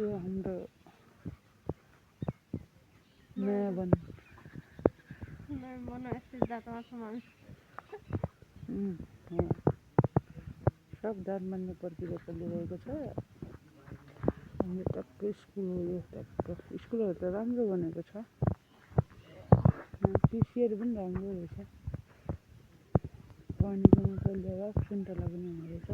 यो हाम्रो नयाँ वन सब जात मान्ने प्रक्रिया चलिरहेको छ। हाम्रो टक्कै स्कुल हो यो, टक्क स्कुलहरू त राम्रो बनेको छ, पिसिआर पनि राम्रो रहेछ, पानीको मात्रै लिएर सुन्तला पनि हुने रहेछ।